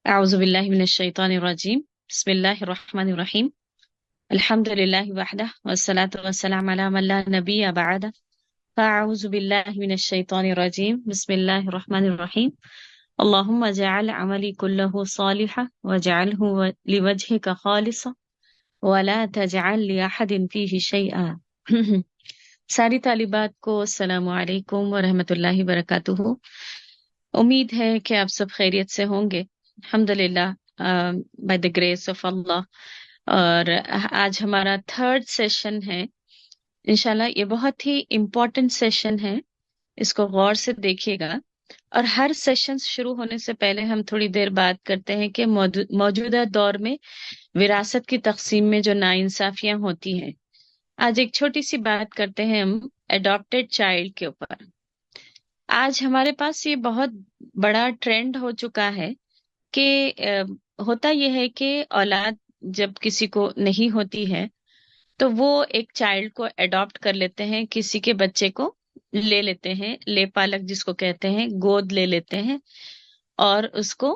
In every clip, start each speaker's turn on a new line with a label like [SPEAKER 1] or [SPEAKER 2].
[SPEAKER 1] أعوذ بالله من الشيطان الرجيم بسم الله الرحمن الرحيم الحمد لله وحده والصلاة والسلام على من لا نبي بعده فأعوذ بالله من الشيطان الرجيم بسم الله الرحمن الرحيم اللهم اجعل عملي كله صالحا واجعله لوجهك خالصا ولا تجعل لأحد فيه شيئا सारी तालिबात को अस्सलामु अलैकुम व रहमतुल्लाहि व बरकातुहू। उम्मीद है कि आप सब खैरियत से होंगे। अल्हम्दुलिल्लाह, बाय द ग्रेस ऑफ अल्लाह। और आज हमारा थर्ड सेशन है। इंशाल्लाह ये बहुत ही इम्पोर्टेंट सेशन है, इसको गौर से देखिएगा। और हर सेशन शुरू होने से पहले हम थोड़ी देर बात करते हैं कि मौजूदा दौर में विरासत की तकसीम में जो नाइंसाफियां होती हैं। आज एक छोटी सी बात करते हैं हम एडॉप्टेड चाइल्ड के ऊपर। आज हमारे पास ये बहुत बड़ा ट्रेंड हो चुका है कि होता यह है कि औलाद जब किसी को नहीं होती है तो वो एक चाइल्ड को अडॉप्ट कर लेते हैं, किसी के बच्चे को ले लेते हैं, ले पालक जिसको कहते हैं, गोद ले लेते हैं और उसको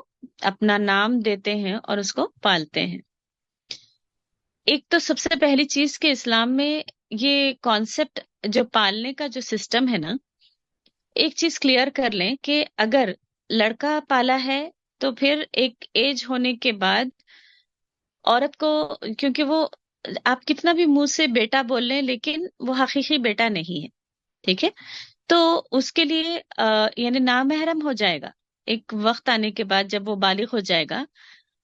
[SPEAKER 1] अपना नाम देते हैं और उसको पालते हैं। एक तो सबसे पहली चीज कि इस्लाम में ये कॉन्सेप्ट जो पालने का जो सिस्टम है ना, एक चीज क्लियर कर लें कि अगर लड़का पाला है तो फिर एक एज होने के बाद औरत को, क्योंकि वो आप कितना भी मुंह से बेटा बोल लें लेकिन वो हकीकी बेटा नहीं है, ठीक है। तो उसके लिए यानी नामहरम हो जाएगा एक वक्त आने के बाद जब वो बालिग हो जाएगा।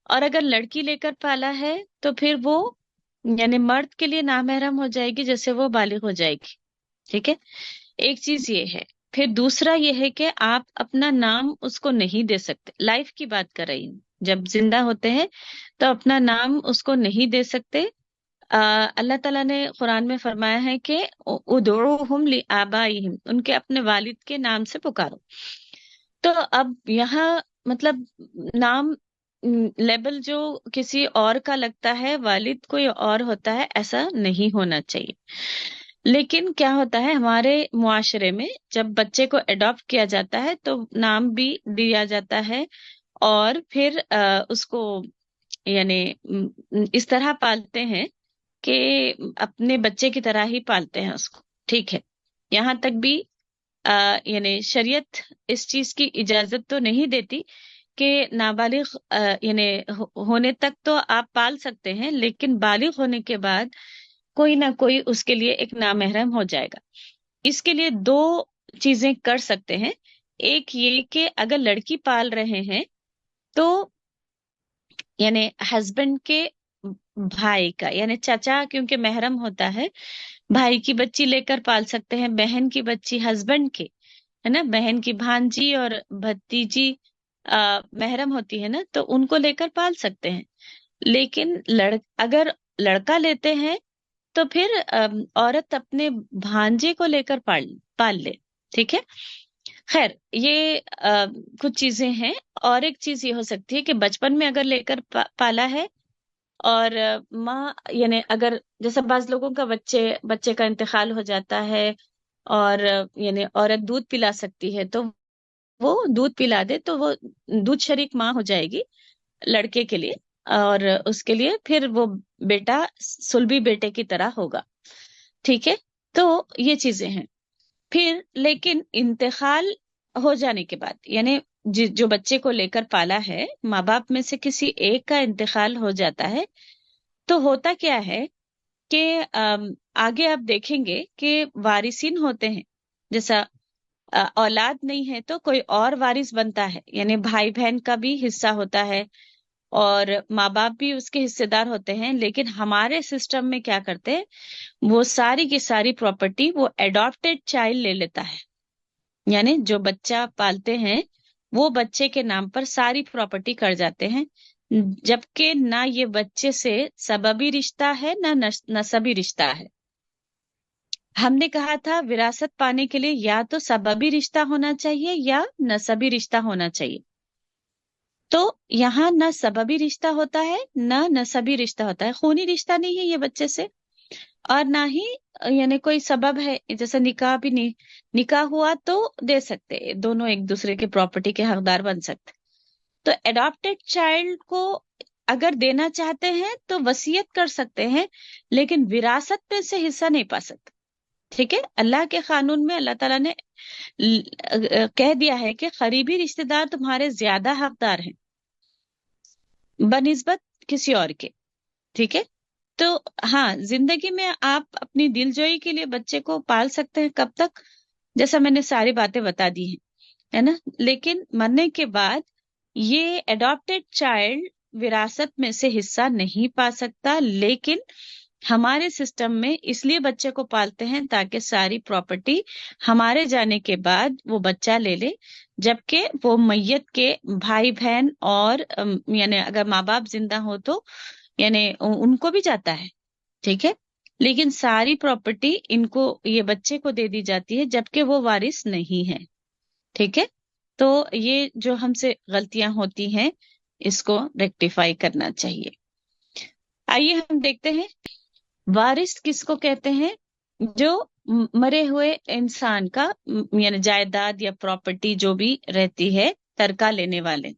[SPEAKER 1] और अगर लड़की लेकर पाला है तो फिर वो यानी मर्द के लिए नामहरम हो जाएगी जैसे वो बालिग हो जाएगी, ठीक है। एक चीज ये है। फिर दूसरा ये है कि आप अपना नाम उसको नहीं दे सकते। लाइफ की बात कर रही हूँ, जब जिंदा होते हैं तो अपना नाम उसको नहीं दे सकते। अल्लाह ताला ने कुरान में फरमाया है कि उदउहुम लिआबाइहिम, उनके अपने वालिद के नाम से पुकारो। तो अब यहाँ मतलब नाम लेबल जो किसी और का लगता है, वालिद कोई और होता है, ऐसा नहीं होना चाहिए। लेकिन क्या होता है हमारे मुआशरे में, जब बच्चे को अडॉप्ट किया जाता है तो नाम भी दिया जाता है और फिर उसको यानी इस तरह पालते हैं कि अपने बच्चे की तरह ही पालते हैं उसको, ठीक है। यहाँ तक भी यानी शरीयत इस चीज की इजाजत तो नहीं देती कि नाबालिग यानी होने तक तो आप पाल सकते हैं, लेकिन बालिग होने के बाद कोई ना कोई उसके लिए एक नामहरम हो जाएगा। इसके लिए दो चीजें कर सकते हैं। एक ये कि अगर लड़की पाल रहे हैं तो यानी हस्बैंड के भाई का यानी चाचा, क्योंकि महरम होता है, भाई की बच्ची लेकर पाल सकते हैं, बहन की बच्ची हस्बैंड के, है ना, बहन की भांजी और भतीजी महरम होती है ना, तो उनको लेकर पाल सकते हैं। लेकिन अगर लड़का लेते हैं तो फिर औरत अपने भांजे को लेकर पाल पाल ले, ठीक है। खैर ये कुछ चीजें हैं। और एक चीज ये हो सकती है कि बचपन में अगर लेकर पाला है और माँ यानी अगर जैसे बाज लोगों का बच्चे बच्चे का इंतकाल हो जाता है और यानी औरत दूध पिला सकती है तो वो दूध पिला दे तो वो दूध शरीक माँ हो जाएगी लड़के के लिए, और उसके लिए फिर वो बेटा सुलभी बेटे की तरह होगा, ठीक है। तो ये चीजें हैं। फिर लेकिन इंतकाल हो जाने के बाद यानी जो बच्चे को लेकर पाला है, माँ बाप में से किसी एक का इंतकाल हो जाता है तो होता क्या है कि आगे आप देखेंगे कि वारिसिन होते हैं। जैसा औलाद नहीं है तो कोई और वारिस बनता है, यानी भाई बहन का भी हिस्सा होता है और माँ बाप भी उसके हिस्सेदार होते हैं। लेकिन हमारे सिस्टम में क्या करते हैं, वो सारी की सारी प्रॉपर्टी वो एडॉप्टेड चाइल्ड ले लेता है। यानी जो बच्चा पालते हैं वो बच्चे के नाम पर सारी प्रॉपर्टी कर जाते हैं, जबकि ना ये बच्चे से सबबी रिश्ता है ना नसबी रिश्ता है। हमने कहा था विरासत पाने के लिए या तो सबबी रिश्ता होना चाहिए या नसबी रिश्ता होना चाहिए। तो यहाँ ना सबबी रिश्ता होता है ना नसबी रिश्ता होता है, खूनी रिश्ता नहीं है ये बच्चे से, और ना ही यानी कोई सबब है, जैसे निकाह भी नहीं, निकाह हुआ तो दे सकते, दोनों एक दूसरे के प्रॉपर्टी के हकदार बन सकते। تو एडॉप्टेड चाइल्ड को अगर देना चाहते हैं तो वसीयत कर सकते हैं, लेकिन विरासत में से हिस्सा नहीं पा सकते। ठीक है, अल्लाह के कानून में अल्लाह ताला ने कह दिया है कि करीबी रिश्तेदार तुम्हारे ज्यादा हकदार हैं बनिस्बत किसी और के। ठीक है, तो हाँ, जिंदगी में आप अपनी दिलजोई के लिए बच्चे को पाल सकते हैं, कब तक, जैसा मैंने सारी बातें बता दी हैं, है ना। लेकिन मरने के बाद ये एडॉप्टेड चाइल्ड विरासत में से हिस्सा नहीं पा सकता, लेकिन हमारे सिस्टम में इसलिए बच्चे को पालते हैं ताकि सारी प्रॉपर्टी हमारे जाने के बाद वो बच्चा ले ले, जबकि वो मैयत के भाई बहन और यानी अगर माँ बाप जिंदा हो तो यानी उनको भी जाता है। ठीक है, लेकिन सारी प्रॉपर्टी इनको, ये बच्चे को दे दी जाती है, जबकि वो वारिस नहीं है। ठीक है, तो ये जो हमसे गलतियां होती हैं इसको रेक्टिफाई करना चाहिए। आइए हम देखते हैं वारिस किसको कहते हैं। जो मरे हुए इंसान का यानी जायदाद या प्रॉपर्टी जो भी रहती है, तरका लेने वाले,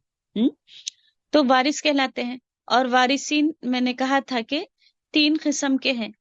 [SPEAKER 1] तो वारिस कहलाते हैं। और वारिसीन मैंने कहा था कि 3 किस्म के हैं।